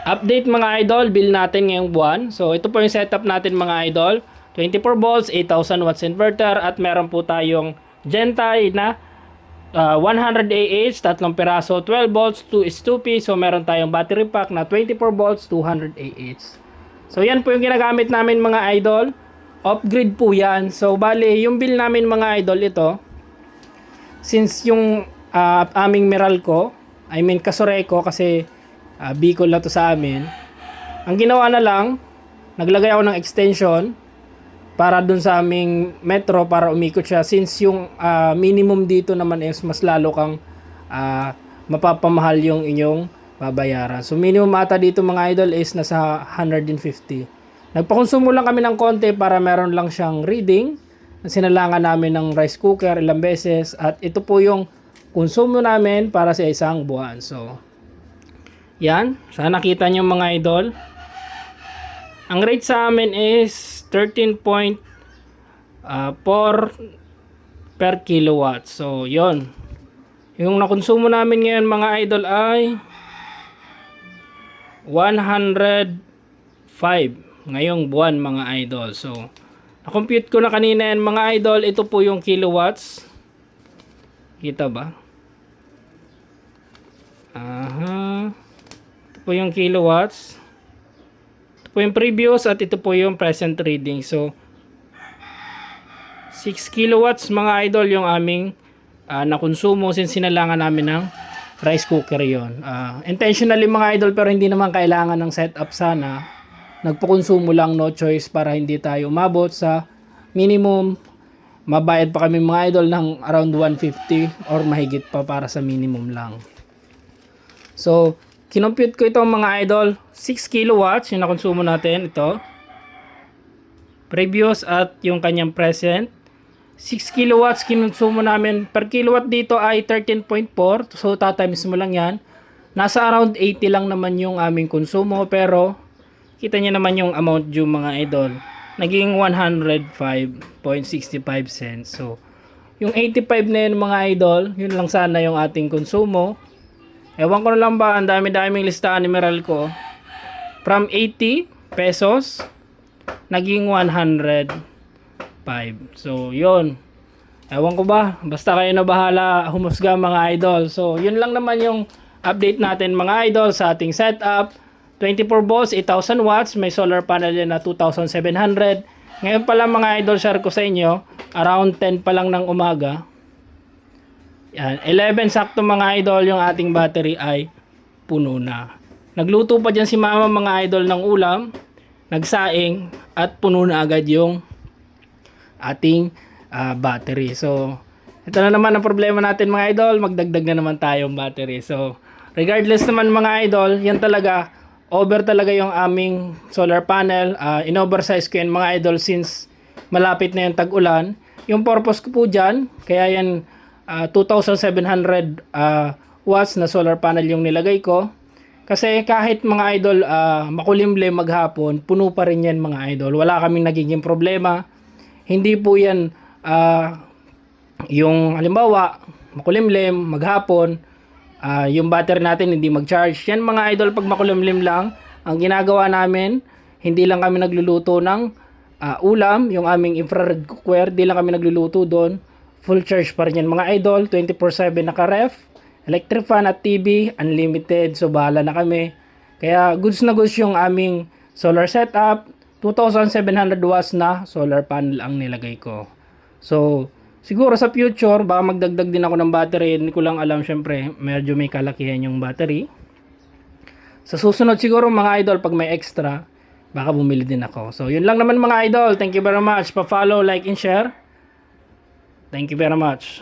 Update mga idol, bill natin ngayong buwan. So ito po yung setup natin mga idol. 24 volts, 8000 watts inverter at meron po tayong Gentai na 100 Ah, tatlong piraso, 12 volts, 2:2P. So meron tayong battery pack na 24 volts, 200 Ah. So yan po yung ginagamit namin mga idol. Off-grid po yan. So bali, yung bill namin mga idol ito, since yung aming Meralco, I mean Casoreco kasi Bicol na to sa amin. Ang ginawa na lang, naglagay ako ng extension para dun sa aming metro para umikot siya, since yung minimum dito naman is mas lalo kang mapapamahal yung inyong babayaran. So minimum ata dito mga idol is nasa 150. Nagpakonsumo lang kami ng konti para meron lang siyang reading. Sinalangan namin ng rice cooker ilang beses at ito po yung konsumo namin para sa isang buwan. So yan, sana nakita nyo mga idol. Ang rate sa amin is 13.4 per kilowatt. So, yon. Yung nakonsumo namin ngayon mga idol ay 105 ngayong buwan mga idol. So, na-compute ko na kanina yan mga idol. Ito po yung kilowatts. Kita ba? Aha. Ito po yung kilowatts. Ito po yung previous at ito po yung present reading. So 6 kilowatts mga idol yung aming nakonsumo since sinalangan namin ng rice cooker yon. Intentionally mga idol, pero hindi naman kailangan ng setup sana. Nagpakonsumo lang, no choice, para hindi tayo umabot sa minimum. Mabayad pa kami mga idol ng around 150 or mahigit pa para sa minimum lang. So kinompute ko itong mga idol, 6 kilowatts yung nakonsumo natin, ito. Previous at yung kanyang present. 6 kilowatts kinonsumo namin. Per kilowatt dito ay 13.4. So tatimes mo lang yan. Nasa around 80 lang naman yung aming konsumo. Pero kita niyo naman yung amount due mga idol. Naging 105.65 cents. So yung 85 na yun mga idol, yun lang sana yung ating konsumo. Ewan ko na lang ba, ang dami-daming listahan ni Meralco. From 80 pesos, naging 105. So, yun. Ewan ko ba, basta kayo na bahala humusga mga idol. So, yun lang naman yung update natin mga idol sa ating setup. 24 volts, 8000 watts, may solar panel yan na 2700. Ngayon pa lang mga idol, share ko sa inyo, around 10 pa lang ng umaga. Yan, 11 sakto mga idol, yung ating battery ay puno na. Nagluto pa dyan si mama mga idol ng ulam, nagsaing, at puno na agad yung ating battery. So, ito na naman ang problema natin mga idol, magdagdag na naman tayong battery. So, regardless naman mga idol, yan talaga, over talaga yung aming solar panel. In-oversize ko yan mga idol since malapit na yung tag-ulan. Yung purpose ko po dyan, kaya yan 2,700 watts na solar panel yung nilagay ko. Kasi kahit mga idol makulimlim maghapon, puno pa rin yan mga idol. Wala kaming nagiging problema. Hindi po yan yung halimbawa makulimlim maghapon, yung battery natin hindi mag-charge. Yan mga idol, pag makulimlim lang, ang ginagawa namin, hindi lang kami nagluluto ng ulam, yung aming infrared cooker, di lang kami nagluluto doon. Full charge pa rin yan mga idol, 24/7 naka-ref, electric fan at TV, unlimited, so bahala na kami. Kaya goods na goods yung aming solar setup, 2,700 watts na solar panel ang nilagay ko. So, siguro sa future, baka magdagdag din ako ng battery, hindi ko lang alam, syempre, medyo may kalakihan yung battery. Sa susunod siguro mga idol, pag may extra, baka bumili din ako. So, yun lang naman mga idol, thank you very much, pa-follow, like, and share. Thank you very much.